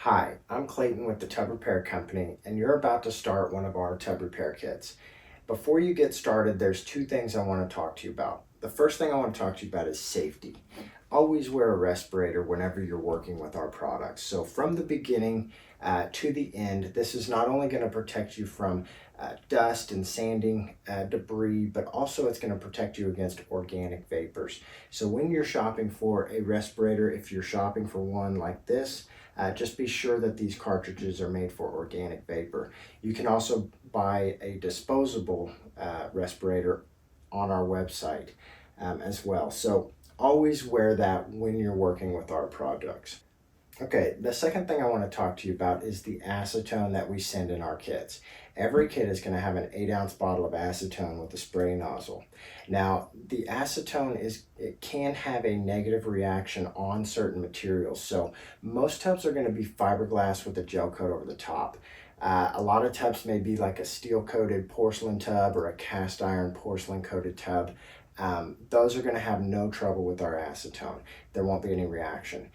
Hi, I'm Clayton with the Tub Repair Company, and you're about to start one of our tub repair kits. Before you get started, there's two things I want to talk to you about. The first thing I want to talk to you about is safety. Always wear a respirator whenever you're working with our products. So from the beginning to the end, this is not only going to protect you from dust and sanding debris, but also it's going to protect you against organic vapors. So when you're shopping for a respirator, if you're shopping for one like this, just be sure that these cartridges are made for organic vapor. You can also buy a disposable respirator on our website as well. So always wear that when you're working with our products. Okay, the second thing I want to talk to you about is the acetone that we send in our kits. Every kit is going to have an 8-ounce bottle of acetone with a spray nozzle. Now, the acetone it can have a negative reaction on certain materials. So most tubs are going to be fiberglass with a gel coat over the top. A lot of tubs may be like a steel-coated porcelain tub or a cast iron porcelain-coated tub. Those are going to have no trouble with our acetone. There won't be any reaction.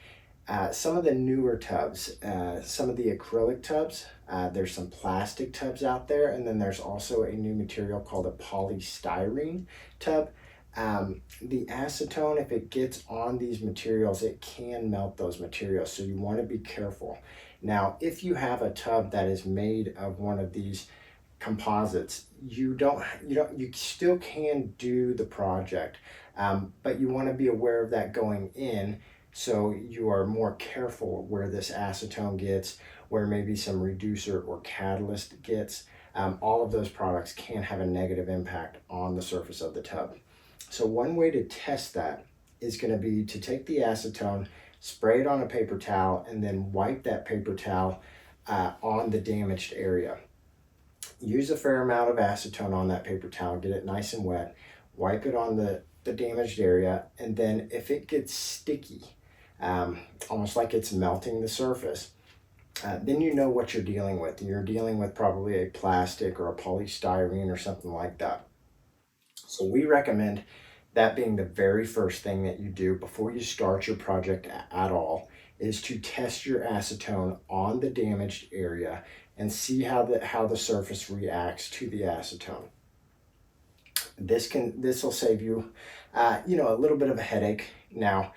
Some of the newer tubs, some of the acrylic tubs, there's some plastic tubs out there, and then there's also a new material called a polystyrene tub. The acetone, if it gets on these materials, it can melt those materials, so you want to be careful. Now, if you have a tub that is made of one of these composites, you still can do the project, but you want to be aware of that going in. So you are more careful where this acetone gets, where maybe some reducer or catalyst gets. All of those products can have a negative impact on the surface of the tub. So one way to test that is going to be to take the acetone, spray it on a paper towel, and then wipe that paper towel on the damaged area. Use a fair amount of acetone on that paper towel, get it nice and wet, wipe it on the damaged area, and then if it gets sticky, almost like it's melting the surface, then you know what you're dealing with. You're dealing with probably a plastic or a polystyrene or something like that. So we recommend that being the very first thing that you do before you start your project at all, is to test your acetone on the damaged area and see how the surface reacts to the acetone. This will save you a little bit of a headache. Now,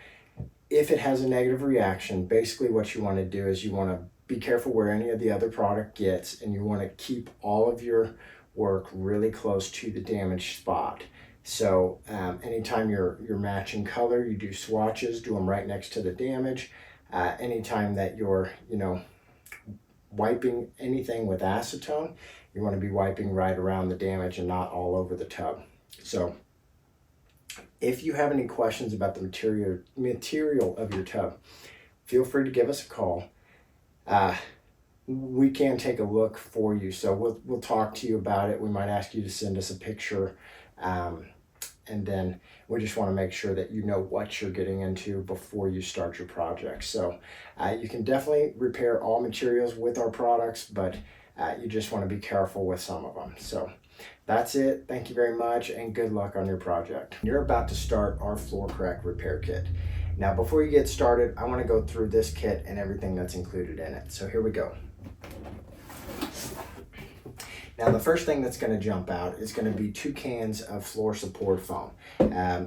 if it has a negative reaction, basically what you want to do is you want to be careful where any of the other product gets, and you want to keep all of your work really close to the damaged spot. So anytime you're matching color, you do swatches, do them right next to the damage. Anytime that you're wiping anything with acetone, you want to be wiping right around the damage and not all over the tub. So if you have any questions about the material of your tub, feel free to give us a call. We can take a look for you. So we'll talk to you about it. We might ask you to send us a picture. And then we just want to make sure that you know what you're getting into before you start your project. So you can definitely repair all materials with our products, but you just want to be careful with some of them. So that's it. Thank you very much, and good luck on your project. You're about to start our floor crack repair kit. Now, before you get started, I want to go through this kit and everything that's included in it. So here we go. Now, the first thing that's going to jump out is going to be 2 cans of floor support foam.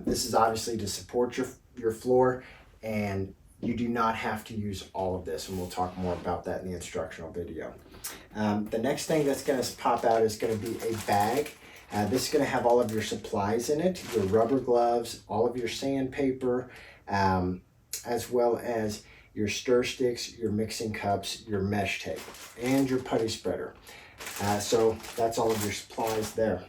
This is obviously to support your floor, and you do not have to use all of this, and we'll talk more about that in the instructional video. The next thing that's going to pop out is going to be a bag. This is going to have all of your supplies in it, your rubber gloves, all of your sandpaper, as well as your stir sticks, your mixing cups, your mesh tape, and your putty spreader. So that's all of your supplies there.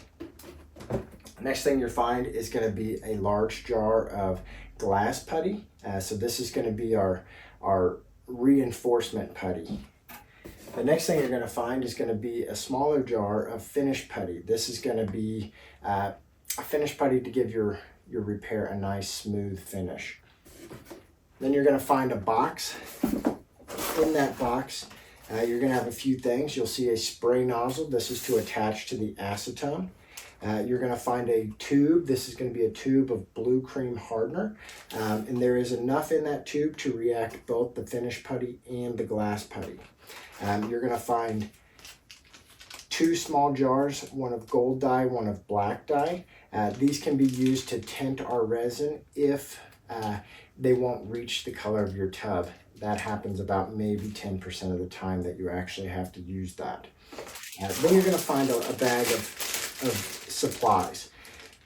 Next thing you'll find is going to be a large jar of glass putty. So this is going to be our reinforcement putty. The next thing you're going to find is going to be a smaller jar of finished putty. This is going to be a finished putty to give your repair a nice smooth finish. Then you're going to find a box. In that box, you're going to have a few things. You'll see a spray nozzle. This is to attach to the acetone. You're going to find a tube. This is going to be a tube of blue cream hardener, and there is enough in that tube to react both the finished putty and the glass putty. You're going to find 2 small jars, one of gold dye, one of black dye. These can be used to tint our resin if they won't reach the color of your tub. That happens about maybe 10% of the time that you actually have to use that. Then you're going to find a bag of supplies.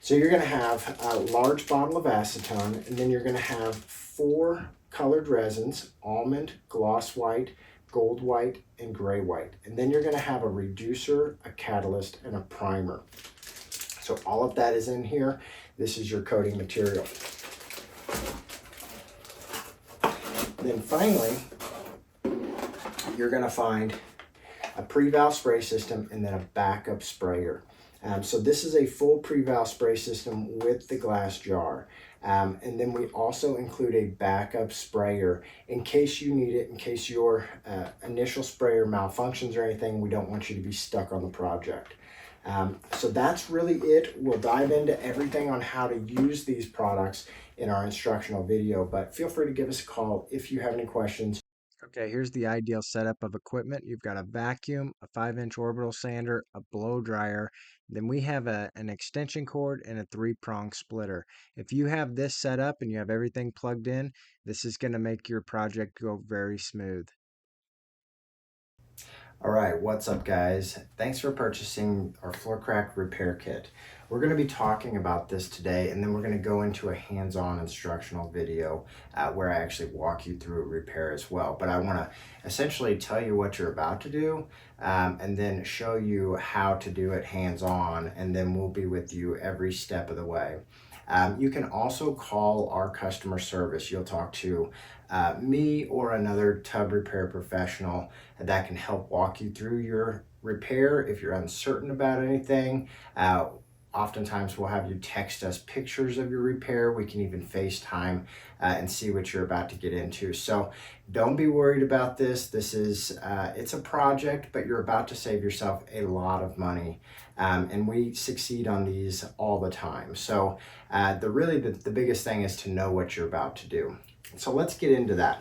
So you're going to have a large bottle of acetone, and then you're going to have 4 colored resins: almond, gloss white, gold white, and gray white. And then you're going to have a reducer, a catalyst, and a primer. So all of that is in here. This is your coating material. Then finally, you're going to find a pre-valve spray system and then a backup sprayer. So this is a full pre-valve spray system with the glass jar. And then we also include a backup sprayer in case you need it, in case your initial sprayer malfunctions or anything. We don't want you to be stuck on the project. So that's really it. We'll dive into everything on how to use these products in our instructional video, but feel free to give us a call if you have any questions. Okay, here's the ideal setup of equipment. You've got a vacuum, a 5-inch orbital sander, a blow dryer. Then we have an extension cord and a 3-prong splitter. If you have this set up and you have everything plugged in, this is going to make your project go very smooth. All right, what's up guys? Thanks for purchasing our floor crack repair kit. We're going to be talking about this today, and then we're going to go into a hands-on instructional video where I actually walk you through a repair as well. But I want to essentially tell you what you're about to do and then show you how to do it hands-on, and then we'll be with you every step of the way. You can also call our customer service. You'll talk to me or another tub repair professional that can help walk you through your repair if you're uncertain about anything. Oftentimes we'll have you text us pictures of your repair. We can even FaceTime and see what you're about to get into. So don't be worried about this. This is, it's a project, but you're about to save yourself a lot of money. And we succeed on these all the time. So the biggest thing is to know what you're about to do. So let's get into that.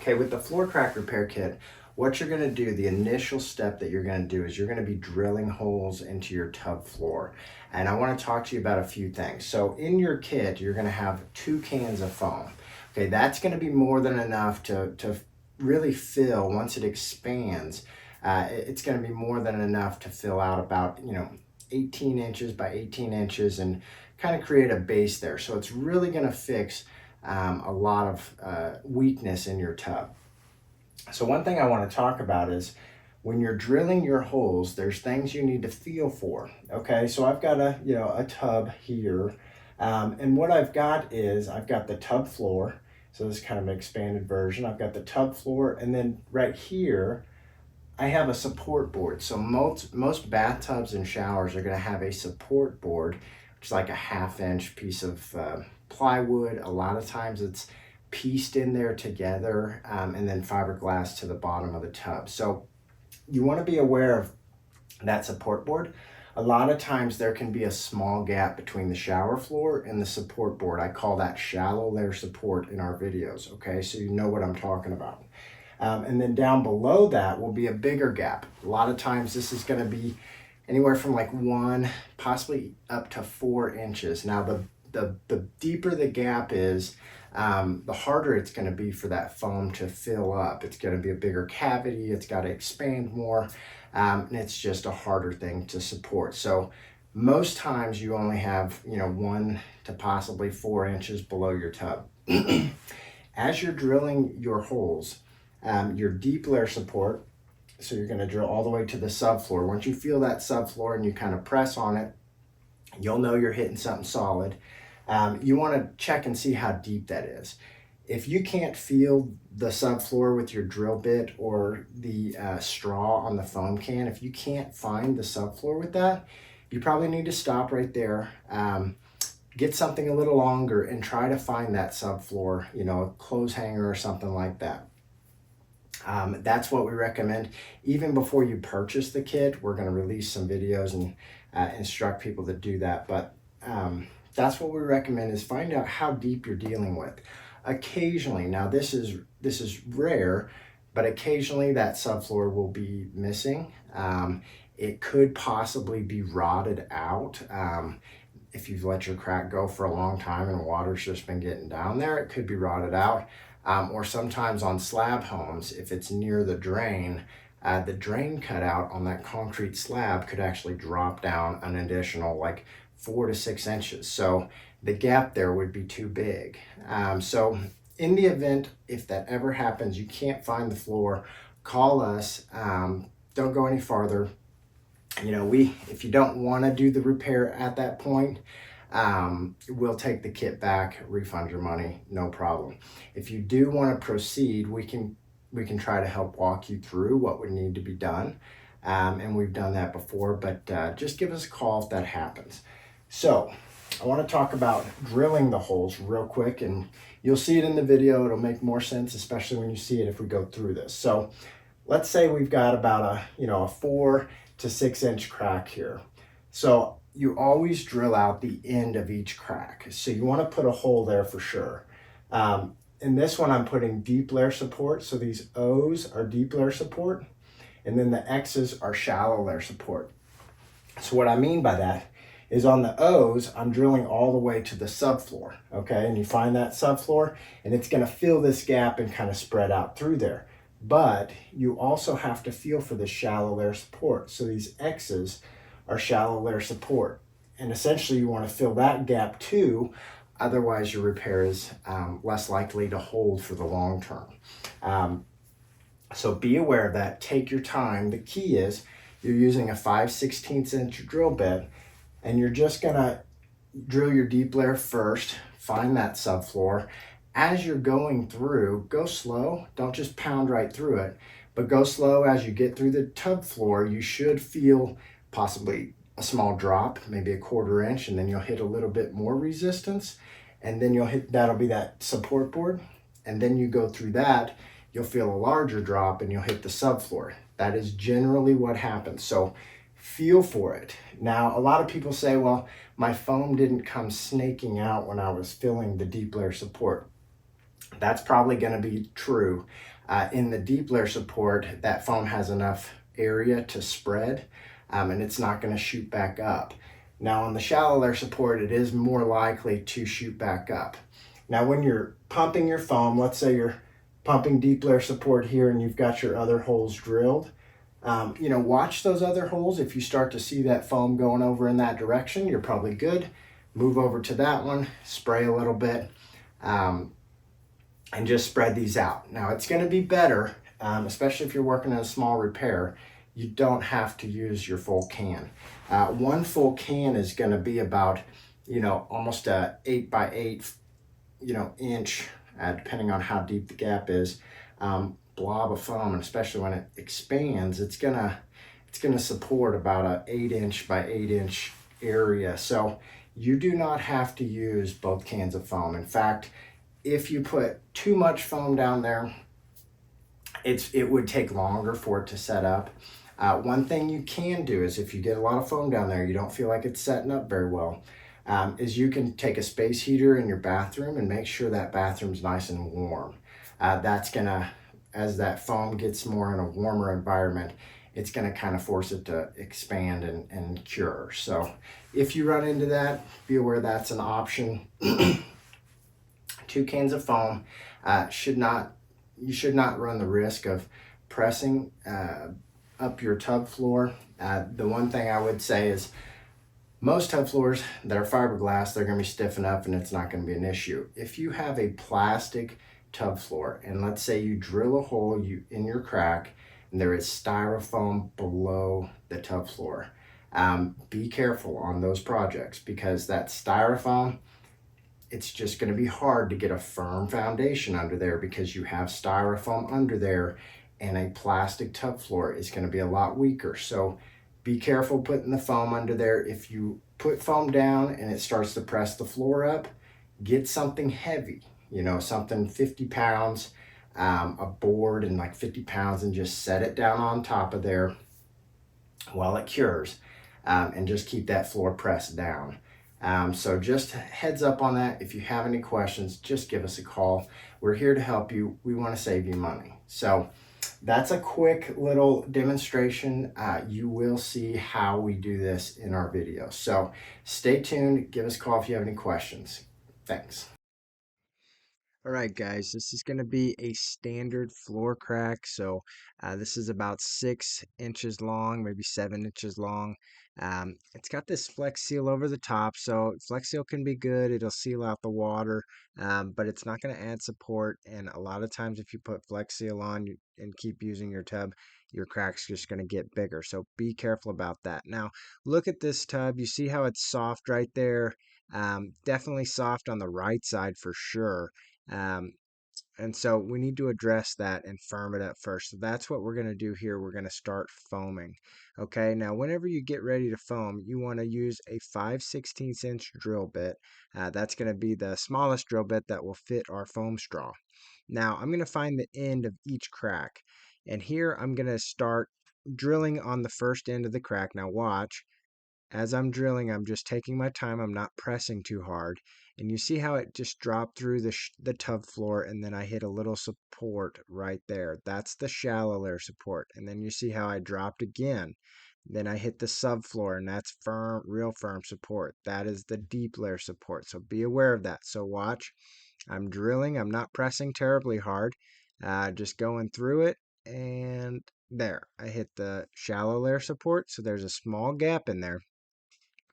Okay, with the floor crack repair kit, what you're going to do, the initial step that you're going to do is you're going to be drilling holes into your tub floor. And I want to talk to you about a few things. So in your kit, you're going to have 2 cans of foam. Okay, that's going to be more than enough to really fill. Once it expands, it's going to be more than enough to fill out about 18 inches by 18 inches and kind of create a base there. So it's really going to fix a lot of weakness in your tub. So one thing I want to talk about is when you're drilling your holes, there's things you need to feel for. Okay, so I've got a tub here, and what I've got is I've got the tub floor. So this is kind of an expanded version. I've got the tub floor, and then right here I have a support board. So most bathtubs and showers are going to have a support board, which is like a 1/2-inch piece of plywood. A lot of times it's pieced in there together, and then fiberglass to the bottom of the tub. So you want to be aware of that support board. A lot of times there can be a small gap between the shower floor and the support board. I call that shallow layer support in our videos, okay? So you know what I'm talking about. And then down below that will be a bigger gap. A lot of times this is going to be anywhere from like 1, possibly up to 4 inches. Now the deeper the gap is, the harder it's going to be for that foam to fill up. It's going to be a bigger cavity. It's got to expand more, and it's just a harder thing to support. So most times you only have 1 to possibly 4 inches below your tub. As you're drilling your holes, your deep layer support, so you're going to drill all the way to the subfloor. Once you feel that subfloor and you kind of press on it, you'll know you're hitting something solid. You want to check and see how deep that is. If you can't feel the subfloor with your drill bit or the straw on the foam can, if you can't find the subfloor with that, you probably need to stop right there, get something a little longer and try to find that subfloor, a clothes hanger or something like that. That's what we recommend. Even before you purchase the kit, we're going to release some videos and instruct people to do that. But that's what we recommend, is find out how deep you're dealing with. Occasionally, now this is rare, but occasionally that subfloor will be missing. It could possibly be rotted out. If you've let your crack go for a long time and water's just been getting down there, it could be rotted out. Or sometimes on slab homes, if it's near the drain cutout on that concrete slab could actually drop down an additional like 4 to 6 inches. So the gap there would be too big. So in the event, if that ever happens, you can't find the floor, call us. Don't go any farther. You know, if you don't want to do the repair at that point, we'll take the kit back, refund your money, no problem. If you do want to proceed, we can try to help walk you through what would need to be done. And we've done that before, but just give us a call if that happens. So I want to talk about drilling the holes real quick, and you'll see it in the video. It'll make more sense, especially when you see it if we go through this. So let's say we've got about a 4 to 6 inch crack here. So you always drill out the end of each crack. So you want to put a hole there for sure. In this one, I'm putting deep layer support. So these O's are deep layer support, and then the X's are shallow layer support. So what I mean by that is on the O's, I'm drilling all the way to the subfloor, okay? And you find that subfloor, and it's gonna fill this gap and kind of spread out through there. But you also have to feel for the shallow layer support. So these X's are shallow layer support. And essentially you wanna fill that gap too, otherwise your repair is less likely to hold for the long term. So be aware of that, take your time. The key is you're using a 5/16 inch drill bit, and you're just gonna drill your deep layer first, find that subfloor. As you're going through, go slow, don't just pound right through it, but go slow. As you get through the tub floor, you should feel possibly a small drop, maybe a 1/4 inch, and then you'll hit a little bit more resistance, and then that'll be that support board, and then you go through that, you'll feel a larger drop and you'll hit the subfloor. That is generally what happens. So feel for it. Now, a lot of people say, well, my foam didn't come snaking out when I was filling the deep layer support. That's probably going to be true. In the deep layer support, that foam has enough area to spread, and it's not going to shoot back up. Now, on the shallow layer support, it is more likely to shoot back up. Now, when you're pumping your foam, let's say you're pumping deep layer support here and you've got your other holes drilled, watch those other holes. If you start to see that foam going over in that direction, you're probably good. Move over to that one, spray a little bit, and just spread these out. Now, it's going to be better, especially if you're working on a small repair. You don't have to use your full can. One full can is going to be about, almost a 8 by 8, inch, depending on how deep the gap is. Blob of foam, and especially when it expands, it's gonna support about a 8 inch by 8 inch area. So you do not have to use both cans of foam. In fact, if you put too much foam down there, it would take longer for it to set up. One thing you can do is, if you get a lot of foam down there, you don't feel like it's setting up very well, is you can take a space heater in your bathroom and make sure that bathroom's nice and warm. That's gonna, as that foam gets more in a warmer environment, it's gonna kind of force it to expand and cure. So if you run into that, be aware that's an option. 2 cans of foam, you should not run the risk of pressing up your tub floor. The one thing I would say is, most tub floors that are fiberglass, they're gonna be stiff enough and it's not gonna be an issue. If you have a plastic tub floor, and let's say you drill a hole in your crack and there is styrofoam below the tub floor, be careful on those projects, because that styrofoam, it's just going to be hard to get a firm foundation under there, because you have styrofoam under there, and a plastic tub floor is going to be a lot weaker. So be careful putting the foam under there. If you put foam down and it starts to press the floor up, get something heavy, something 50 pounds, a board and like 50 pounds, and just set it down on top of there while it cures. and just keep that floor pressed down. So just heads up on that. If you have any questions, just give us a call. We're here to help you. We want to save you money. So that's a quick little demonstration. You will see how we do this in our video. So stay tuned. Give us a call if you have any questions. Thanks. All right, guys, this is going to be a standard floor crack. So this is about 6 inches long, maybe 7 inches long. It's got this Flex Seal over the top. So Flex Seal can be good. It'll seal out the water, but it's not going to add support. And a lot of times if you put Flex Seal on and keep using your tub, your crack's just going to get bigger. So be careful about that. Now, look at this tub. You see how it's soft right there? Definitely soft on the right side for sure. Um, and so we need to address that and firm it up first. So that's what we're going to do here. We're going to start foaming. Okay, now whenever you get ready to foam, you want to use a 5/16" drill bit. That's going to be the smallest drill bit that will fit our foam straw. Now I'm going to find the end of each crack. And here I'm going to start drilling on the first end of the crack. Now watch. As I'm drilling, I'm just taking my time. I'm not pressing too hard. And you see how it just dropped through the tub floor, and then I hit a little support right there. That's the shallow layer support. And then you see how I dropped again. Then I hit the subfloor, and that's firm, real firm support. That is the deep layer support. So be aware of that. So watch. I'm drilling. I'm not pressing terribly hard. Just going through it. And there. I hit the shallow layer support. So there's a small gap in there.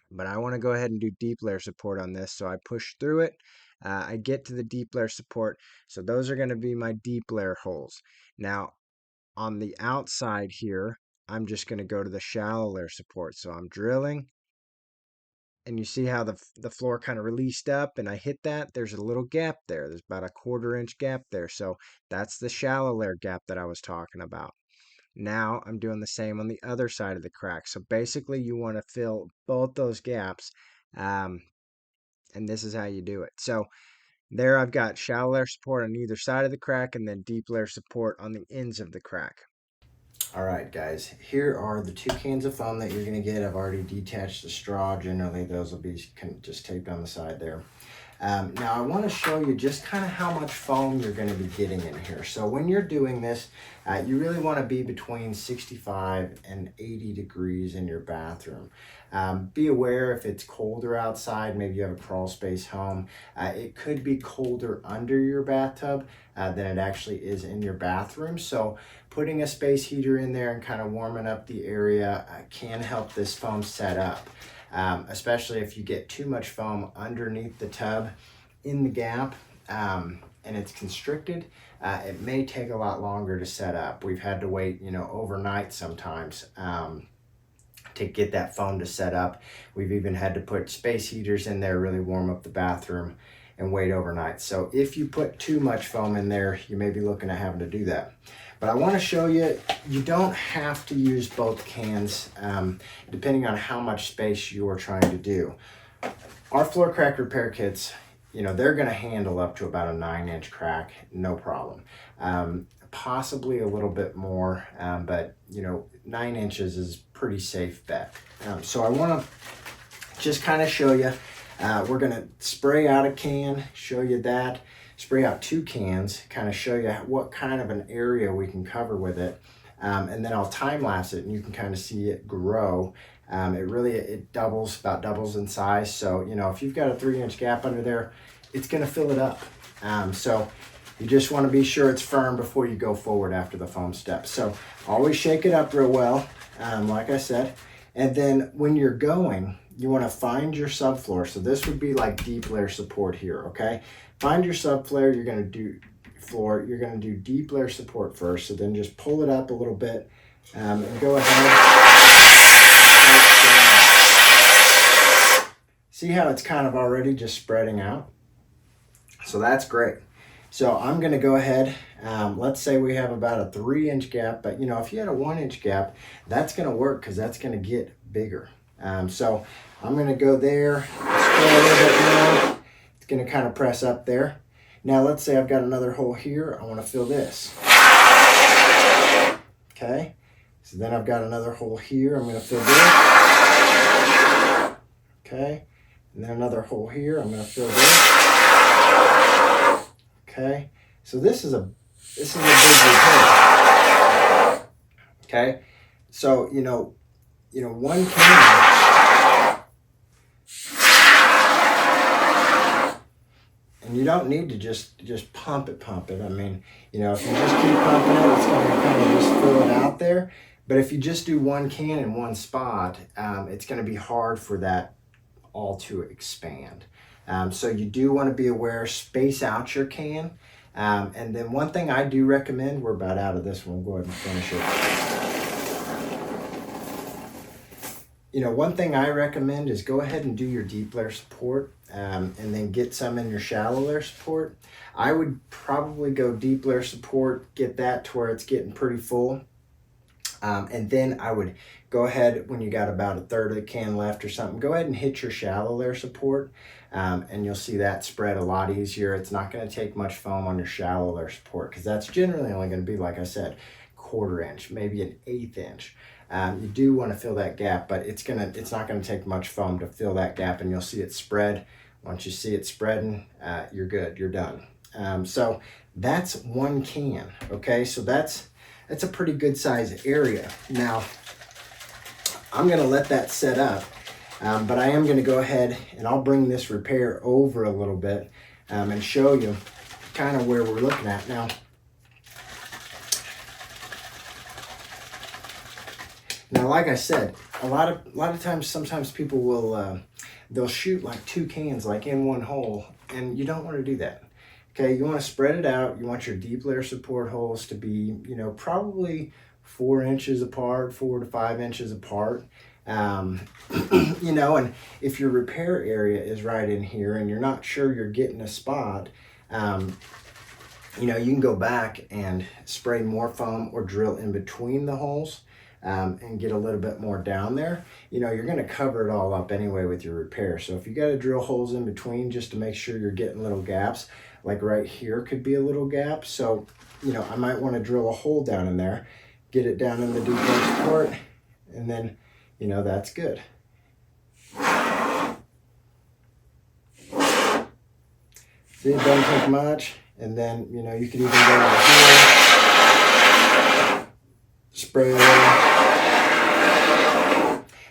But I want to go ahead and do deep layer support on this. So I push through it. I get to the deep layer support. So those are going to be my deep layer holes. Now, on the outside here, I'm just going to go to the shallow layer support. So I'm drilling. And you see how the floor kind of released up and I hit that. There's a little gap there. There's about a 1/4 inch gap there. So that's the shallow layer gap that I was talking about. Now I'm doing the same on the other side of the crack. So basically you want to fill both those gaps. And this is how you do it. So there I've got shallow layer support on either side of the crack and then deep layer support on the ends of the crack. All right, guys, here are the 2 cans of foam that you're going to get. I've already detached the straw. Generally, those will be just taped on the side there. Now I want to show you just kind of how much foam you're going to be getting in here. So when you're doing this, you really want to be between 65 and 80 degrees in your bathroom. Be aware if it's colder outside, maybe you have a crawl space home, it could be colder under your bathtub than it actually is in your bathroom. So putting a space heater in there and kind of warming up the area can help this foam set up. Especially if you get too much foam underneath the tub in the gap and it's constricted, it may take a lot longer to set up. We've had to wait, overnight sometimes to get that foam to set up. We've even had to put space heaters in there, really warm up the bathroom and wait overnight. So if you put too much foam in there, you may be looking at having to do that. But I want to show you, you don't have to use both cans depending on how much space you're trying to do. Our floor crack repair kits, they're going to handle up to about a 9-inch crack, no problem. Possibly a little bit more, but 9 inches is pretty safe bet. So I want to just kind of show you, we're going to spray out a can, show you that. Spray out 2 cans, kind of show you what kind of an area we can cover with it. And then I'll time lapse it and you can kind of see it grow. It about doubles in size. So, if you've got a 3-inch gap under there, it's gonna fill it up. So you just wanna be sure it's firm before you go forward after the foam step. So always shake it up real well, like I said. And then when you're going, you wanna find your subfloor. So this would be like deep layer support here, okay? Find your subfloor, you're gonna do deep layer support first, so then just pull it up a little bit and go ahead. See how it's kind of already just spreading out? So that's great. So I'm gonna go ahead, let's say we have about a 3-inch gap, but if you had a 1-inch gap, that's gonna work because that's gonna get bigger. So I'm gonna go there, spray a little bit more. Going to kind of press up there. Now let's say I've got another hole here. I want to fill this. Okay, So then I've got another hole here. I'm going to fill this. Okay. And then another hole here. I'm going to fill this. Okay. So this is a big repair. Okay. So one can, and you don't need to just pump it. I mean, if you just keep pumping it, it's going to kind of just fill it out there. But if you just do one can in one spot, it's going to be hard for that all to expand. So you do want to be aware, space out your can. And then one thing I do recommend, we're about out of this one, we'll go ahead and finish it. One thing I recommend is go ahead and do your deep layer support, and then get some in your shallow layer support. I would probably go deep layer support, get that to where it's getting pretty full. And then I would go ahead, when you got about a third of the can left or something, go ahead and hit your shallow layer support, and you'll see that spread a lot easier. It's not going to take much foam on your shallow layer support, because that's generally only going to be, like I said, 1/4 inch, maybe an 1/8 inch. You do want to fill that gap, but it's not going to take much foam to fill that gap, and you'll see it spread. Once you see it spreading, you're good, you're done. So that's one can, okay? So that's a pretty good size area. Now, I'm gonna let that set up, but I am gonna go ahead and I'll bring this repair over a little bit, and show you kind of where we're looking at now. Now, like I said, a lot of times, sometimes people will, they'll shoot like 2 cans like in one hole, and you don't want to do that. Okay, you want to spread it out. You want your deep layer support holes to be, probably 4 inches apart, 4 to 5 inches apart. And if your repair area is right in here and you're not sure you're getting a spot, you can go back and spray more foam or drill in between the holes, and get a little bit more down there. You're going to cover it all up anyway with your repair. So if you got to drill holes in between just to make sure you're getting little gaps, like right here could be a little gap. So, I might want to drill a hole down in there, get it down in the deep layer support, and then, that's good. See, it doesn't take much. And then, you can even go over here, spray it.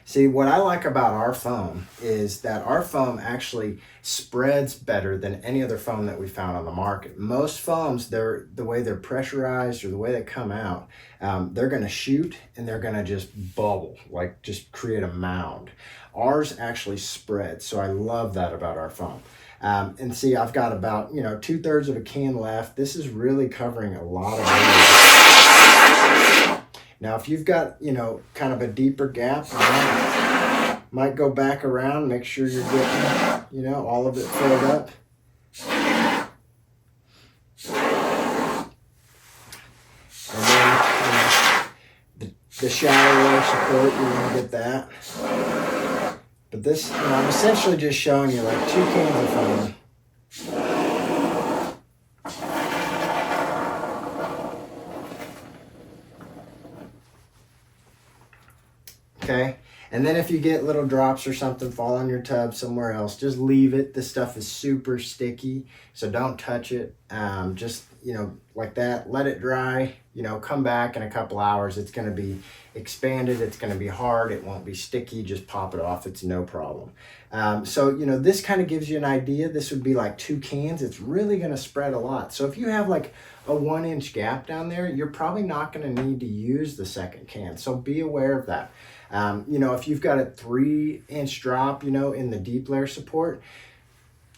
See, what I like about our foam is that our foam actually spreads better than any other foam that we found on the market. Most foams, the way they're pressurized or the way they come out, they're going to shoot and they're going to just bubble, like just create a mound. Ours actually spreads, so I love that about our foam. And see, I've got about 2/3 of a can left. This is really covering a lot of area. Now, if you've got, kind of a deeper gap, might go back around, make sure you're getting, all of it filled up. And then, the shallow layer support, you want to get that. But this, I'm essentially just showing you like 2 cans of foam. Okay, and then if you get little drops or something fall on your tub somewhere else, just leave it. This stuff is super sticky, so don't touch it. Just, like that, let it dry, come back in a couple hours. It's going to be expanded, it's going to be hard, it won't be sticky. Just pop it off, it's no problem. So, this kind of gives you an idea. This would be like 2 cans. It's really going to spread a lot. So if you have like a 1-inch gap down there, you're probably not going to need to use the second can. So be aware of that. If you've got a 3-inch drop, in the deep layer support,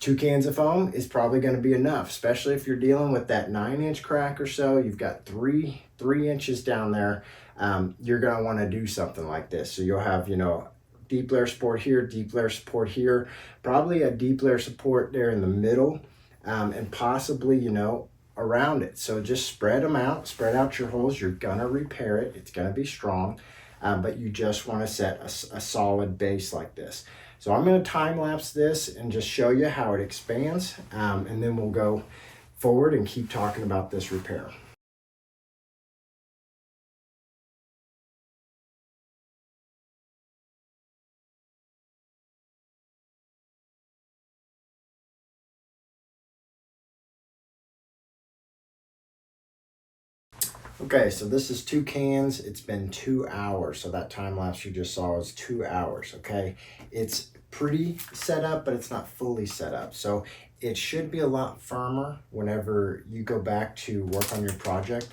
2 cans of foam is probably going to be enough, especially if you're dealing with that 9-inch crack or so. You've got 3 inches down there. You're going to want to do something like this. So you'll have, deep layer support here, deep layer support here, probably a deep layer support there in the middle, and possibly, around it. So just spread them out, spread out your holes. You're going to repair it. It's going to be strong. But you just want to set a solid base like this. So I'm going to time lapse this and just show you how it expands, and then we'll go forward and keep talking about this repair. Okay, so this is 2 cans. It's been 2 hours. So that time lapse you just saw was 2 hours. Okay, it's pretty set up, but it's not fully set up. So it should be a lot firmer whenever you go back to work on your project.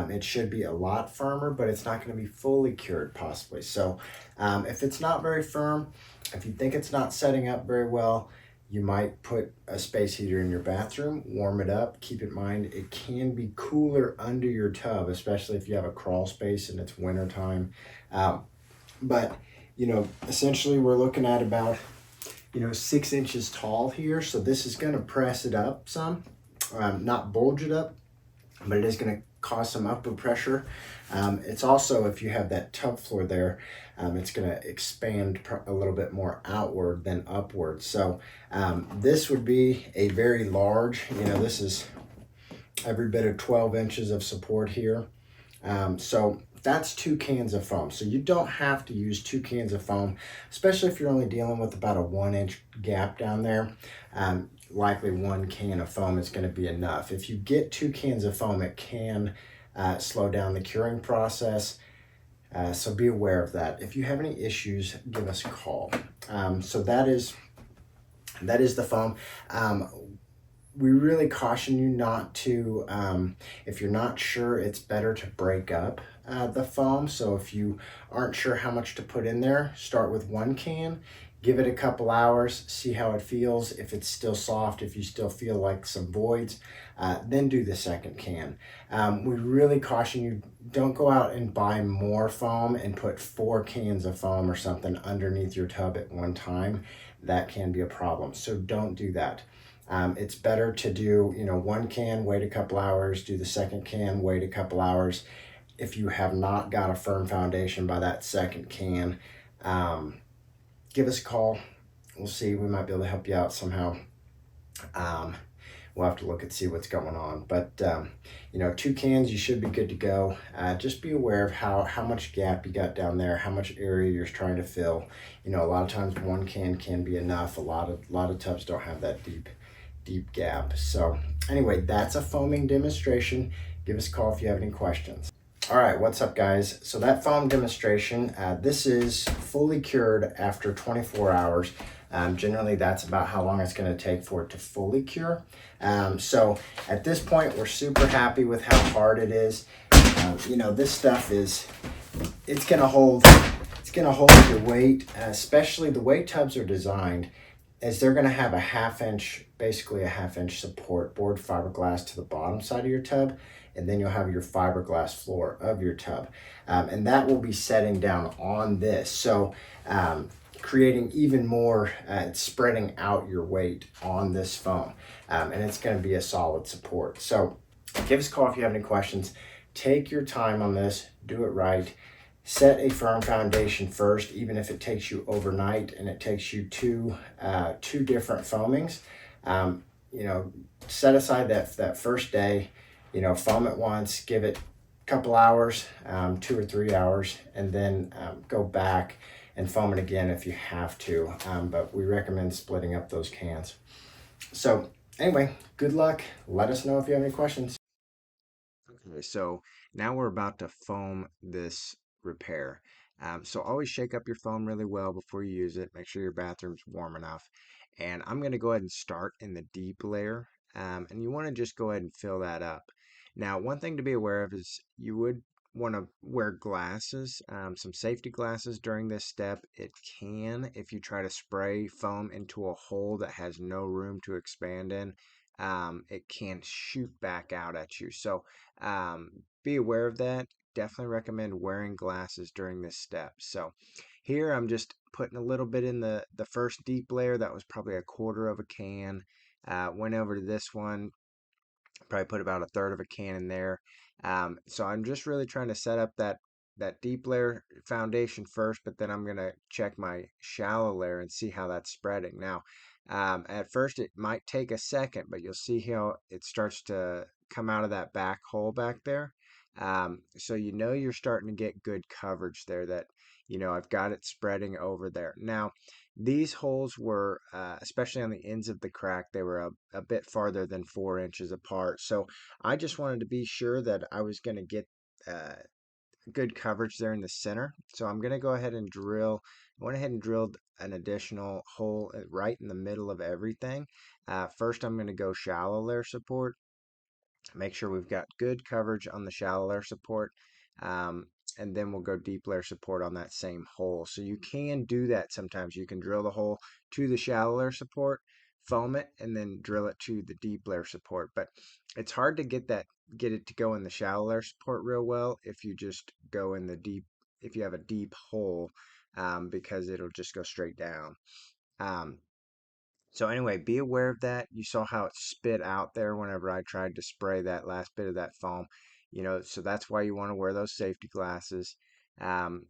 It should be a lot firmer, but it's not going to be fully cured possibly. So if it's not very firm, if you think it's not setting up very well, you might put a space heater in your bathroom, warm it up. Keep in mind, it can be cooler under your tub, especially if you have a crawl space and it's winter time. But, essentially we're looking at about, 6 inches tall here. So this is going to press it up some, not bulge it up, but it is going to cause some upward pressure. It's also, if you have that tub floor there, it's going to expand a little bit more outward than upward. So this would be a very large, this is every bit of 12 inches of support here. So that's 2 cans of foam. So you don't have to use 2 cans of foam, especially if you're only dealing with about a 1 inch gap down there. Likely 1 can of foam is going to be enough. If you get 2 cans of foam, it can slow down the curing process. So be aware of that. If you have any issues, give us a call. So that is the foam. We really caution you not to, if you're not sure, it's better to break up the foam. So if you aren't sure how much to put in there, start with 1 can, give it a couple hours, see how it feels. If it's still soft, if you still feel like some voids, then do the second can. We really caution you, don't go out and buy more foam and put 4 cans of foam or something underneath your tub at one time. That can be a problem. So don't do that. It's better to do, 1 can, wait a couple hours, do the second can, wait a couple hours. If you have not got a firm foundation by that second can, give us a call. We'll see. We might be able to help you out somehow. We'll have to look and see what's going on. But, 2 cans, you should be good to go. Just be aware of how much gap you got down there, how much area you're trying to fill. A lot of times 1 can can be enough. A lot of tubs don't have that deep gap. So anyway, that's a foaming demonstration. Give us a call if you have any questions. All right, what's up guys? So that foam demonstration, this is fully cured after 24 hours. Generally that's about how long it's going to take for it to fully cure. So at this point, we're super happy with how hard it is. This stuff it's going to hold your weight, especially the way tubs are designed is they're going to have basically a half inch support board fiberglass to the bottom side of your tub, and then you'll have your fiberglass floor of your tub. And that will be setting down on this. So creating even more, spreading out your weight on this foam. And it's going to be a solid support. So give us a call if you have any questions. Take your time on this, do it right. Set a firm foundation first, even if it takes you overnight and it takes you two different foamings. Set aside that first day, foam it once, give it a couple hours, 2 or 3 hours, and then go back and foam it again if you have to. But we recommend splitting up those cans. So anyway, good luck. Let us know if you have any questions. Okay, so now we're about to foam this repair. So always shake up your foam really well before you use it. Make sure your bathroom's warm enough. And I'm going to go ahead and start in the deep layer. And you want to just go ahead and fill that up. Now, one thing to be aware of is you would want to wear glasses, some safety glasses during this step. It can, if you try to spray foam into a hole that has no room to expand in, it can shoot back out at you. So be aware of that. Definitely recommend wearing glasses during this step. So here I'm just putting a little bit in the first deep layer. That was probably a quarter of a can. Went over to this one, probably put about a third of a can in there. So I'm just really trying to set up that deep layer foundation first, but then I'm going to check my shallow layer and see how that's spreading. Now, at first it might take a second, but you'll see how it starts to come out of that back hole back there. So you're starting to get good coverage there, that I've got it spreading over there. Now, these holes were, especially on the ends of the crack, they were a bit farther than 4 inches apart. So I just wanted to be sure that I was going to get uh, good coverage there in the center. So I'm going to go ahead and drill. I went ahead and drilled an additional hole right in the middle of everything. First, I'm going to go shallow layer support. Make sure we've got good coverage on the shallow layer support. Um, and then we'll go deep layer support on that same hole. So you can do that sometimes. You can drill the hole to the shallow layer support, foam it, and then drill it to the deep layer support. But it's hard to get it to go in the shallow layer support real well if you just go in the deep, if you have a deep hole, because it'll just go straight down. Um, so anyway, be aware of that. You saw how it spit out there whenever I tried to spray that last bit of that foam. So that's why you want to wear those safety glasses. Um,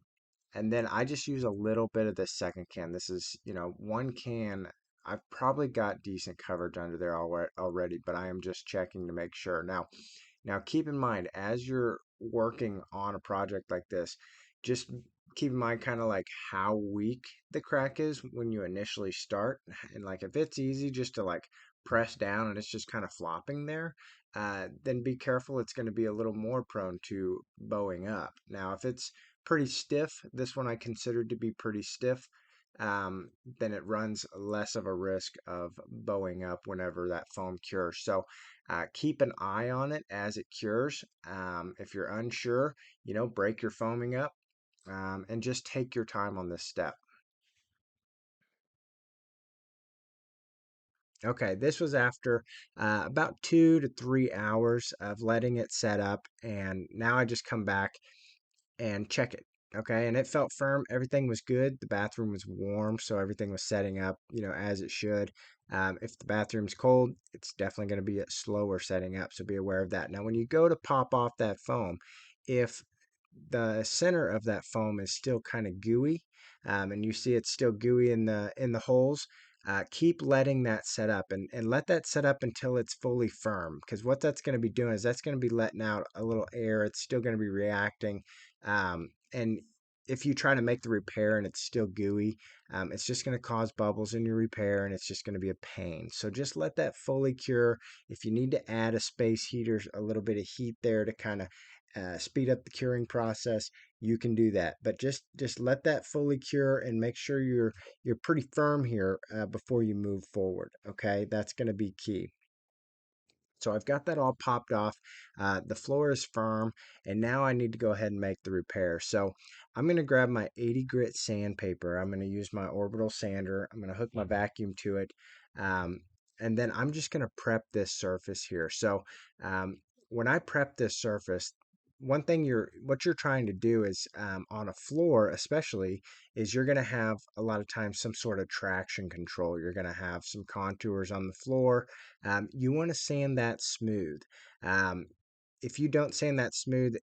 and then I just use a little bit of the second can. This is, one can. I've probably got decent coverage under there already, but I am just checking to make sure. Now keep in mind, as you're working on a project like this, just keep in mind kind of like how weak the crack is when you initially start. And like if it's easy just to like press down and it's just kind of flopping there, then be careful. It's going to be a little more prone to bowing up. Now, if it's pretty stiff, this one I considered to be pretty stiff, then it runs less of a risk of bowing up whenever that foam cures. So keep an eye on it as it cures. If you're unsure, break your foaming up, and just take your time on this step. Okay, this was after about 2 to 3 hours of letting it set up, and now I just come back and check it. Okay, and it felt firm. Everything was good. The bathroom was warm, so everything was setting up, as it should. If the bathroom's cold, it's definitely going to be a slower setting up, so be aware of that. Now, when you go to pop off that foam, if the center of that foam is still kind of gooey, and you see it's still gooey in the holes. Keep letting that set up and let that set up until it's fully firm. Because what that's going to be doing is that's going to be letting out a little air. It's still going to be reacting. And if you try to make the repair and it's still gooey, it's just going to cause bubbles in your repair and it's just going to be a pain. So just let that fully cure. If you need to add a space heater, a little bit of heat there to kind of speed up the curing process, you can do that. But just let that fully cure and make sure you're pretty firm here before you move forward. Okay, that's going to be key. So I've got that all popped off. The floor is firm, and now I need to go ahead and make the repair. So I'm going to grab my 80 grit sandpaper. I'm going to use my orbital sander. I'm going to hook my vacuum to it. Um, and then I'm just going to prep this surface here. So um, when I prep this surface, one thing what you're trying to do is on a floor especially is you're going to have a lot of times some sort of traction control. You're going to have some contours on the floor. You want to sand that smooth. Um, if you don't sand that smooth,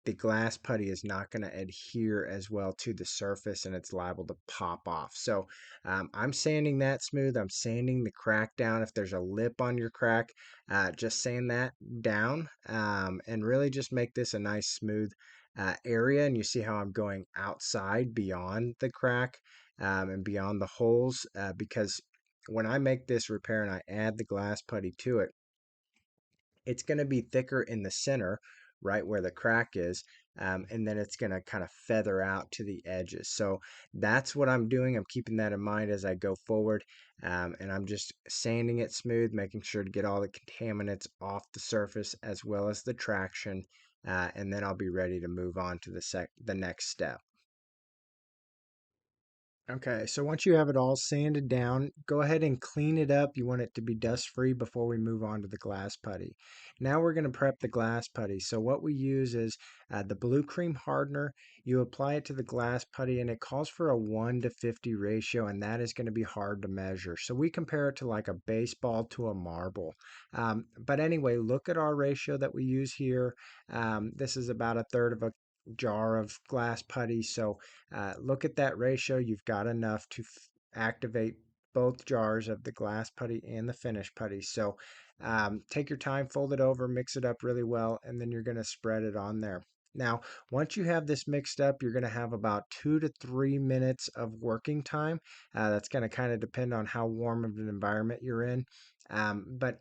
the glass putty is not going to adhere as well to the surface and it's liable to pop off. So I'm sanding that smooth. I'm sanding the crack down. If there's a lip on your crack, just sand that down and really just make this a nice smooth area. And you see how I'm going outside beyond the crack and beyond the holes because when I make this repair and I add the glass putty to it, it's going to be thicker in the center, right where the crack is, and then it's going to kind of feather out to the edges. So that's what I'm doing. I'm keeping that in mind as I go forward, and I'm just sanding it smooth, making sure to get all the contaminants off the surface as well as the traction, and then I'll be ready to move on to the next step. Okay, so once you have it all sanded down, go ahead and clean it up. You want it to be dust free before we move on to the glass putty. Now we're going to prep the glass putty. So what we use is the blue cream hardener. You apply it to the glass putty and it calls for a 1 to 50 ratio, and that is going to be hard to measure. So we compare it to like a baseball to a marble. But anyway, look at our ratio that we use here. This is about a third of a jar of glass putty. So look at that ratio. You've got enough to activate both jars of the glass putty and the finish putty. So take your time, fold it over, mix it up really well, and then you're going to spread it on there. Now, once you have this mixed up, you're going to have about 2 to 3 minutes of working time. That's going to kind of depend on how warm of an environment you're in. But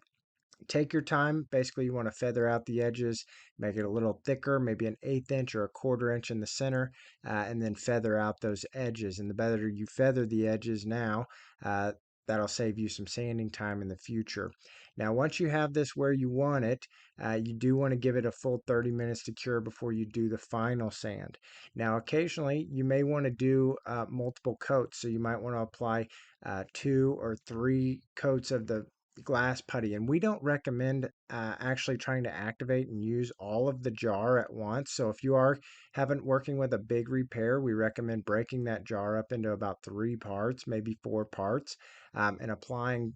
Take your time. Basically, you want to feather out the edges, make it a little thicker, maybe an eighth inch or a quarter inch in the center, and then feather out those edges. And the better you feather the edges now, uh, that'll save you some sanding time in the future. Now, once you have this where you want it, you do want to give it a full 30 minutes to cure before you do the final sand. Now, occasionally, you may want to do multiple coats. So you might want to apply 2 or 3 coats of the glass putty, and we don't recommend actually trying to activate and use all of the jar at once. So if you are having working with a big repair, we recommend breaking that jar up into about 3 parts, maybe 4 parts, and applying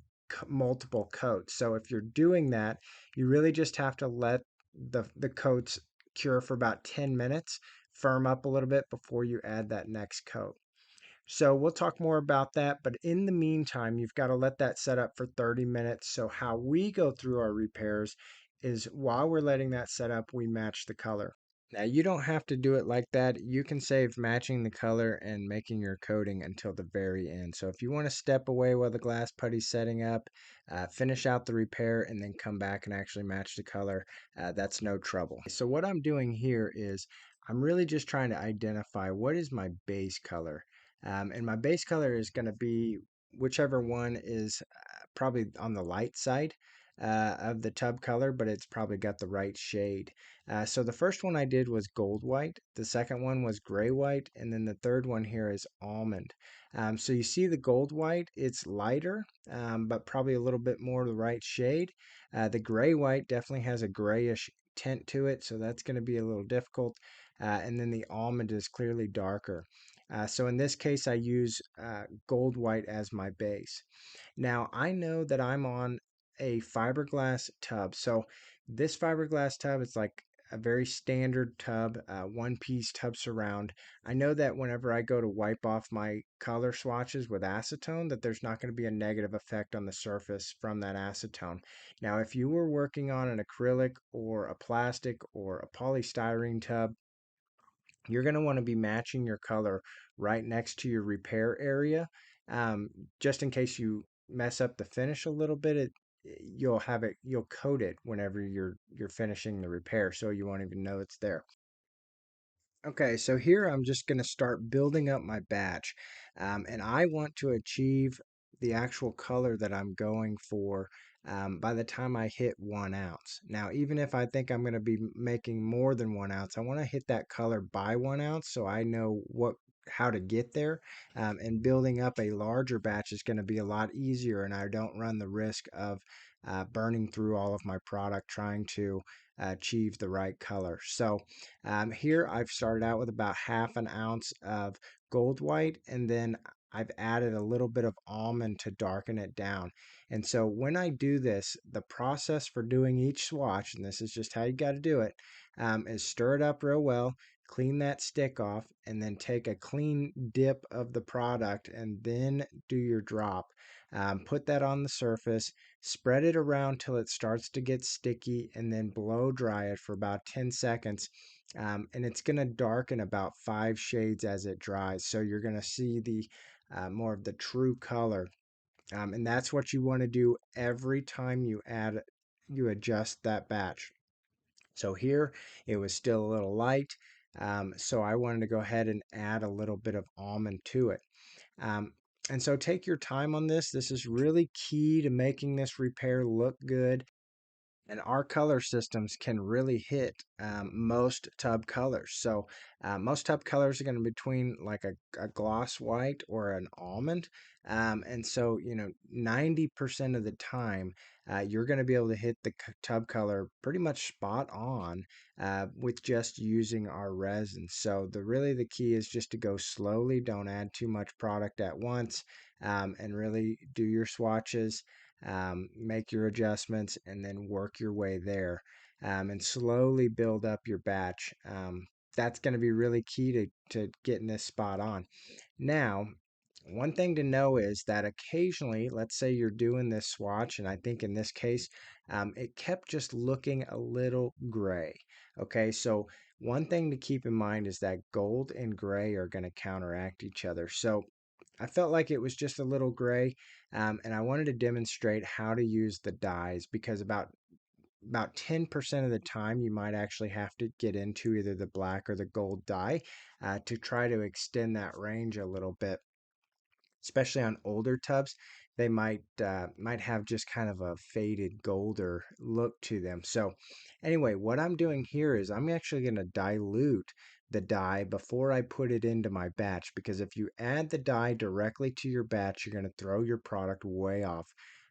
multiple coats. So if you're doing that, you really just have to let the coats cure for about 10 minutes, firm up a little bit before you add that next coat. So we'll talk more about that, but in the meantime, you've got to let that set up for 30 minutes. So how we go through our repairs is while we're letting that set up, we match the color. Now, you don't have to do it like that. You can save matching the color and making your coating until the very end. So if you want to step away while the glass putty's setting up, finish out the repair, and then come back and actually match the color, that's no trouble. So what I'm doing here is I'm really just trying to identify what is my base color. And my base color is going to be whichever one is probably on the light side of the tub color, but it's probably got the right shade. So the first one I did was gold white, the second one was gray white, and then the third one here is almond. So you see the gold white, it's lighter, but probably a little bit more the right shade. The gray white definitely has a grayish tint to it, so that's going to be a little difficult. And then the almond is clearly darker. So in this case, I use gold white as my base. Now, I know that I'm on a fiberglass tub. So this fiberglass tub is like a very standard tub, one piece tub surround. I know that whenever I go to wipe off my color swatches with acetone, that there's not going to be a negative effect on the surface from that acetone. Now, if you were working on an acrylic or a plastic or a polystyrene tub, you're going to want to be matching your color right next to your repair area, um, just in case you mess up the finish a little bit. You'll coat it whenever you're finishing the repair, so you won't even know it's there. Okay, so here I'm just going to start building up my batch, and I want to achieve the actual color that I'm going for by the time I hit 1 ounce. Now, even if I think I'm going to be making more than 1 ounce, I want to hit that color by 1 ounce so I know how to get there. And building up a larger batch is going to be a lot easier, and I don't run the risk of burning through all of my product trying to achieve the right color. So here I've started out with about half an ounce of gold white, and then I've added a little bit of almond to darken it down. And so when I do this, the process for doing each swatch, and this is just how you got to do it, is stir it up real well, clean that stick off, and then take a clean dip of the product and then do your drop. Put that on the surface, spread it around till it starts to get sticky, and then blow dry it for about 10 seconds. And it's going to darken about 5 shades as it dries. So you're going to see the more of the true color. And that's what you want to do every time you adjust that batch. So here it was still a little light. So I wanted to go ahead and add a little bit of almond to it. Um, and so take your time on this. This is really key to making this repair look good. And our color systems can really hit most tub colors. So most tub colors are going to be between like a gloss white or an almond. And so, 90% of the time, you're going to be able to hit the tub color pretty much spot on with just using our resin. So the key is just to go slowly. Don't add too much product at once, and really do your swatches, make your adjustments, and then work your way there, and slowly build up your batch. That's going to be really key to getting this spot on. Now, one thing to know is that occasionally, let's say you're doing this swatch, and I think in this case, it kept just looking a little gray. Okay, so one thing to keep in mind is that gold and gray are going to counteract each other. So I felt like it was just a little gray, and I wanted to demonstrate how to use the dyes because about 10% of the time you might actually have to get into either the black or the gold dye to try to extend that range a little bit, especially on older tubs. They might have just kind of a faded golder look to them. So anyway, what I'm doing here is I'm actually going to dilute the dye before I put it into my batch, because if you add the dye directly to your batch, you're going to throw your product way off.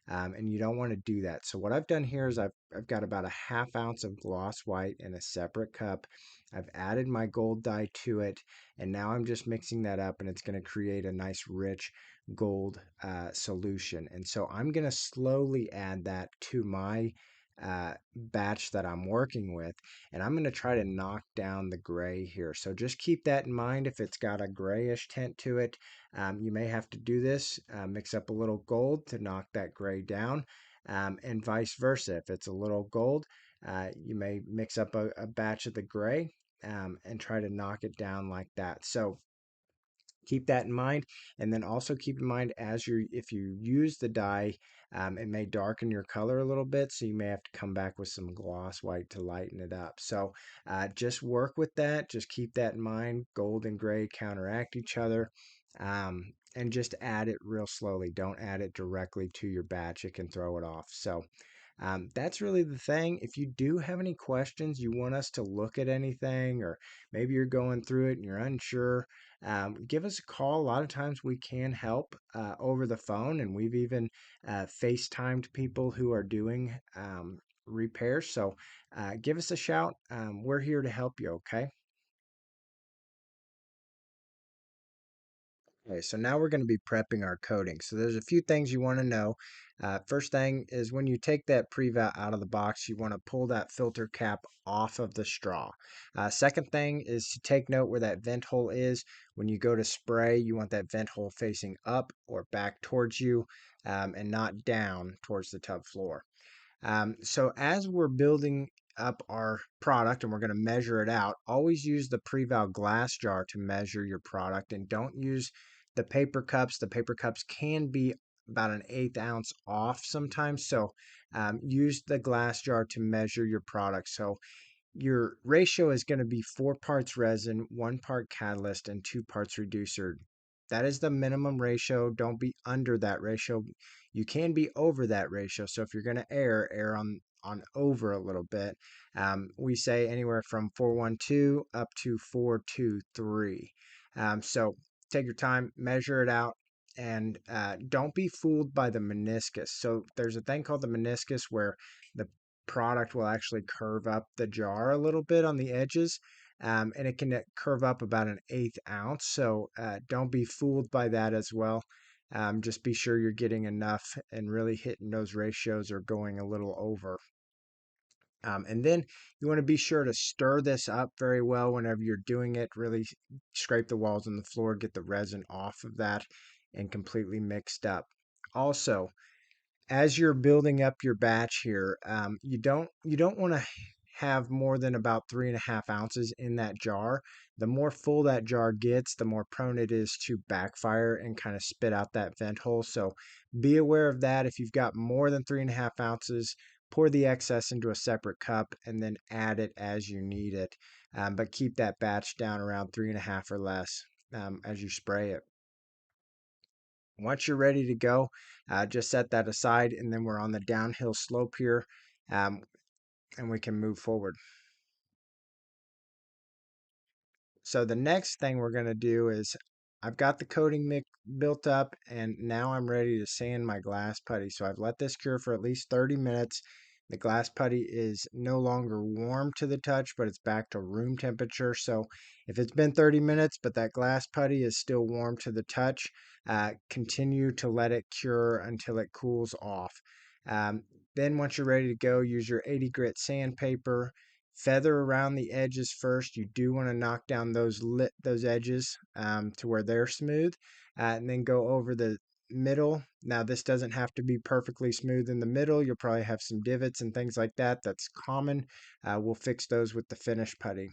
And you don't want to do that. So what I've done here is I've got about a half ounce of gloss white in a separate cup. I've added my gold dye to it, and now I'm just mixing that up, and it's going to create a nice rich gold solution. And so I'm going to slowly add that to my batch that I'm working with, and I'm going to try to knock down the gray here. So just keep that in mind. If it's got a grayish tint to it, you may have to do this, mix up a little gold to knock that gray down, and vice versa. If it's a little gold, you may mix up a batch of the gray and try to knock it down like that. So keep that in mind, and then also keep in mind, as you if you use the dye, it may darken your color a little bit, so you may have to come back with some gloss white to lighten it up. So just work with that, just keep that in mind. Gold and gray counteract each other, and just add it real slowly. Don't add it directly to your batch, it can throw it off. So that's really the thing. If you do have any questions, you want us to look at anything, or maybe you're going through it and you're unsure, give us a call. A lot of times we can help over the phone, and we've even FaceTimed people who are doing repairs. So give us a shout. We're here to help you, okay? Okay, so now we're going to be prepping our coating. So there's a few things you want to know. First thing is, when you take that pre-vat out of the box, you want to pull that filter cap off of the straw. Second thing is to take note where that vent hole is. When you go to spray, you want that vent hole facing up or back towards you, and not down towards the tub floor. So as we're building up our product and we're going to measure it out, always use the pre-val glass jar to measure your product, and don't use the paper cups. The paper cups can be about an eighth ounce off sometimes. So use the glass jar to measure your product. So your ratio is going to be 4 parts resin, 1 part catalyst, and 2 parts reducer. That is the minimum ratio. Don't be under that ratio. You can be over that ratio. So if you're going to err on over a little bit. We say anywhere from 412 up to 423. So take your time, measure it out, and don't be fooled by the meniscus. So there's a thing called the meniscus where the product will actually curve up the jar a little bit on the edges, and it can curve up about an eighth ounce. So don't be fooled by that as well. Just be sure you're getting enough and really hitting those ratios, or going a little over. And then you want to be sure to stir this up very well whenever you're doing it. Really scrape the walls and the floor, get the resin off of that, and completely mixed up. Also, as you're building up your batch here, you don't want to have more than about 3.5 ounces in that jar. The more full that jar gets, the more prone it is to backfire and kind of spit out that vent hole. So be aware of that. If you've got more than 3.5 ounces, pour the excess into a separate cup and then add it as you need it. But keep that batch down around 3.5 or less as you spray it. Once you're ready to go, just set that aside, and then we're on the downhill slope here, um, and we can move forward. So the next thing we're going to do is, I've got the coating mix built up, and now I'm ready to sand my glass putty. So I've let this cure for at least 30 minutes. The glass putty is no longer warm to the touch, but it's back to room temperature. So if it's been 30 minutes, but that glass putty is still warm to the touch, continue to let it cure until it cools off. Then once you're ready to go, use your 80 grit sandpaper. Feather around the edges first. You do want to knock down those edges to where they're smooth, and then go over the middle. Now this doesn't have to be perfectly smooth in the middle. You'll probably have some divots and things like that. That's common. We'll fix those with the finish putty.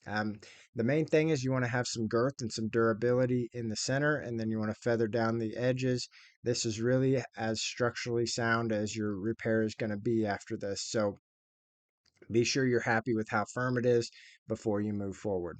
The main thing is you want to have some girth and some durability in the center, and then you want to feather down the edges. This is really as structurally sound as your repair is going to be after this. So be sure you're happy with how firm it is before you move forward.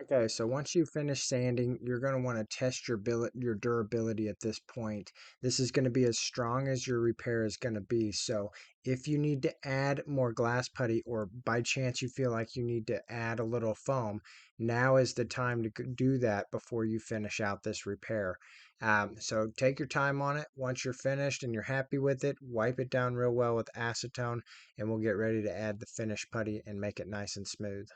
Okay, so once you finish sanding, you're going to want to test your durability at this point. This is going to be as strong as your repair is going to be. So if you need to add more glass putty, or by chance you feel like you need to add a little foam, now is the time to do that before you finish out this repair. So take your time on it. Once you're finished and you're happy with it, wipe it down real well with acetone, and we'll get ready to add the finished putty and make it nice and smooth.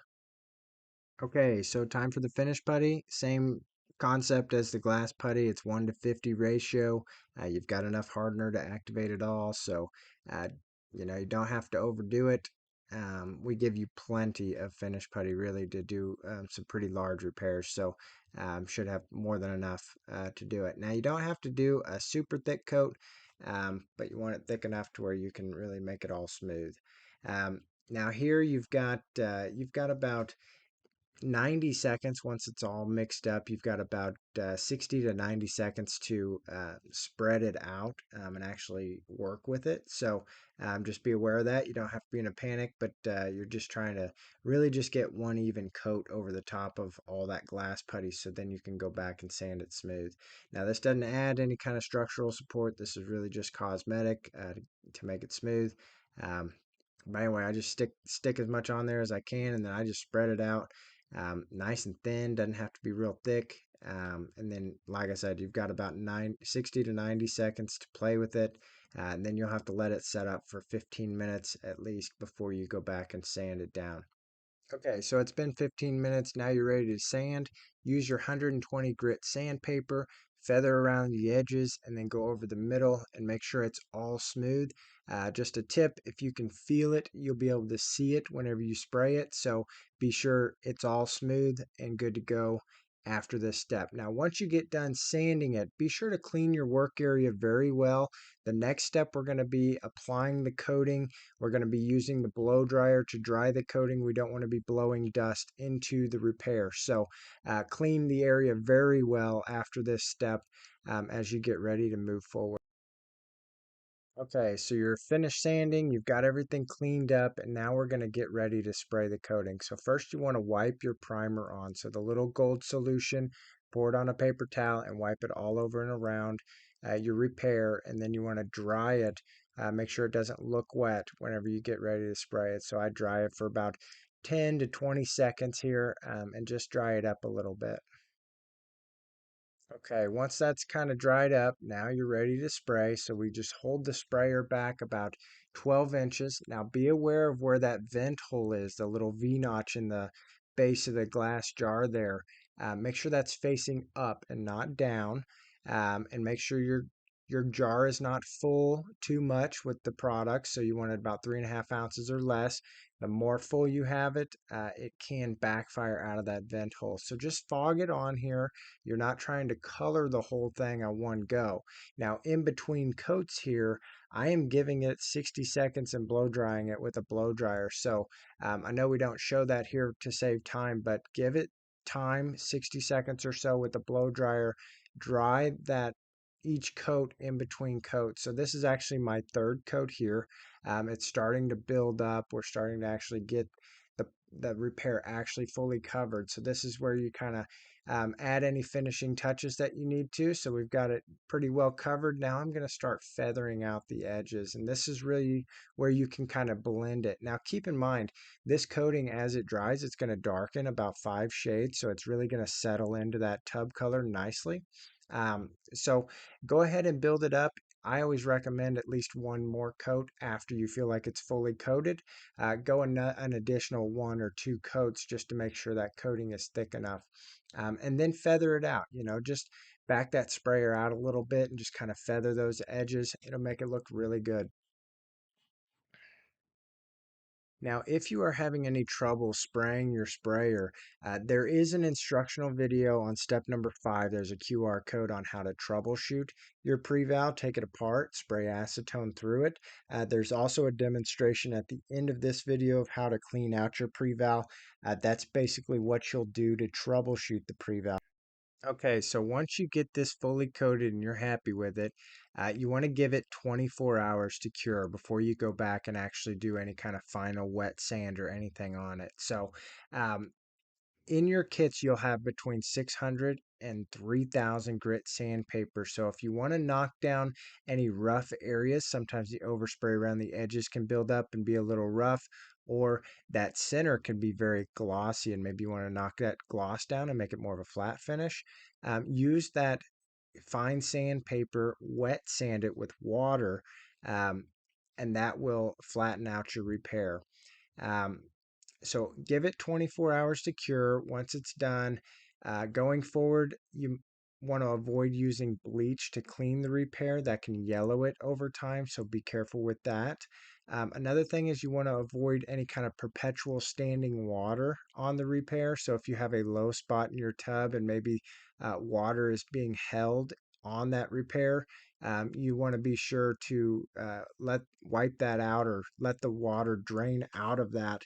Okay, so time for the finish putty. Same concept as the glass putty. It's 1 to 50 ratio. You've got enough hardener to activate it all, so uh, you don't have to overdo it. We give you plenty of finish putty really to do some pretty large repairs, so should have more than enough to do it. Now you don't have to do a super thick coat, but you want it thick enough to where you can really make it all smooth. Now here you've got about 90 seconds. Once it's all mixed up, you've got about 60 to 90 seconds to spread it out and actually work with it. So just be aware of that. You don't have to be in a panic, but you're just trying to really just get one even coat over the top of all that glass putty, so then you can go back and sand it smooth. Now this doesn't add any kind of structural support. This is really just cosmetic to make it smooth. Um, but anyway, I just stick as much on there as I can, and then I just spread it out nice and thin, doesn't have to be real thick. And then, like I said, you've got about 60 to 90 seconds to play with it. And then you'll have to let it set up for 15 minutes at least before you go back and sand it down. Okay, so it's been 15 minutes. Now you're ready to sand. Use your 120 grit sandpaper, feather around the edges, and then go over the middle and make sure it's all smooth. Just a tip, if you can feel it, you'll be able to see it whenever you spray it. So be sure it's all smooth and good to go after this step. Now, once you get done sanding it, be sure to clean your work area very well. The next step, we're going to be applying the coating. We're going to be using the blow dryer to dry the coating. We don't want to be blowing dust into the repair. So clean the area very well after this step as you get ready to move forward. Okay, so you're finished sanding, you've got everything cleaned up, and now we're going to get ready to spray the coating. So first you want to wipe your primer on. So the little gold solution, pour it on a paper towel and wipe it all over and around your repair, and then you want to dry it. Make sure it doesn't look wet whenever you get ready to spray it. So I dry it for about 10 to 20 seconds here and just dry it up a little bit. Okay, once that's kind of dried up, now you're ready to spray. So we just hold the sprayer back about 12 inches. Now be aware of where that vent hole is, the little V notch in the base of the glass jar there. Make sure that's facing up and not down. And make sure your jar is not full too much with the product. So you want it about 3.5 ounces or less. The more full you have it, it can backfire out of that vent hole. So just fog it on here. You're not trying to color the whole thing on one go. Now, in between coats here, I am giving it 60 seconds and blow drying it with a blow dryer. So I know we don't show that here to save time, but give it time, 60 seconds or so with the blow dryer. Dry that each coat in between coats. So this is actually my third coat here. It's starting to build up. We're starting to actually get the repair actually fully covered. So this is where you kind of add any finishing touches that you need to. So we've got it pretty well covered. Now I'm going to start feathering out the edges, and this is really where you can kind of blend it. Now keep in mind, this coating as it dries, it's going to darken about 5 shades, so it's really going to settle into that tub color nicely. So go ahead and build it up. I always recommend at least one more coat after you feel like it's fully coated. Go an additional 1 or 2 coats just to make sure that coating is thick enough. And then feather it out. Just back that sprayer out a little bit and just kind of feather those edges. It'll make it look really good. Now, if you are having any trouble spraying your sprayer, there is an instructional video on step number 5. There's a QR code on how to troubleshoot your pre-valve, take it apart, spray acetone through it. There's also a demonstration at the end of this video of how to clean out your pre-valve. That's basically what you'll do to troubleshoot the pre-valve. Okay, so once you get this fully coated and you're happy with it, you want to give it 24 hours to cure before you go back and actually do any kind of final wet sand or anything on it. So, um, in your kits, you'll have between 600 and 3,000 grit sandpaper. So if you want to knock down any rough areas, sometimes the overspray around the edges can build up and be a little rough, or that center can be very glossy, and maybe you want to knock that gloss down and make it more of a flat finish. Use that fine sandpaper, wet sand it with water, um, and that will flatten out your repair. Um, so give it 24 hours to cure. Once it's done, going forward, you want to avoid using bleach to clean the repair. That can yellow it over time, so be careful with that. Another thing is you want to avoid any kind of perpetual standing water on the repair. So if you have a low spot in your tub and maybe water is being held on that repair, you want to be sure to let wipe that out or let the water drain out of that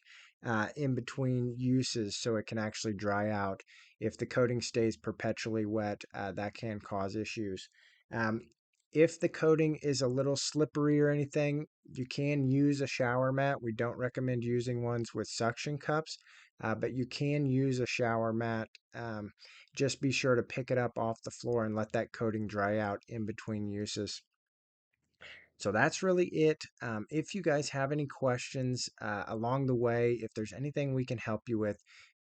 in between uses so it can actually dry out. If the coating stays perpetually wet, that can cause issues. Um, if the coating is a little slippery or anything, you can use a shower mat. We don't recommend using ones with suction cups, but you can use a shower mat. Just be sure to pick it up off the floor and let that coating dry out in between uses. So that's really it. If you guys have any questions along the way, if there's anything we can help you with,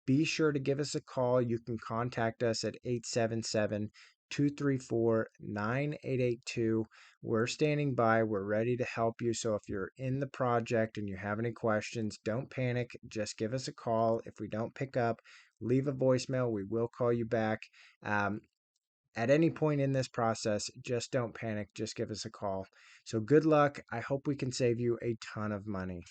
be sure to give us a call. You can contact us at 877 234 9882. We're standing by. We're ready to help you. So if you're in the project and you have any questions, don't panic. Just give us a call. If we don't pick up, leave a voicemail. We will call you back. Um, at any point in this process, just don't panic. Just give us a call. So good luck. I hope we can save you a ton of money.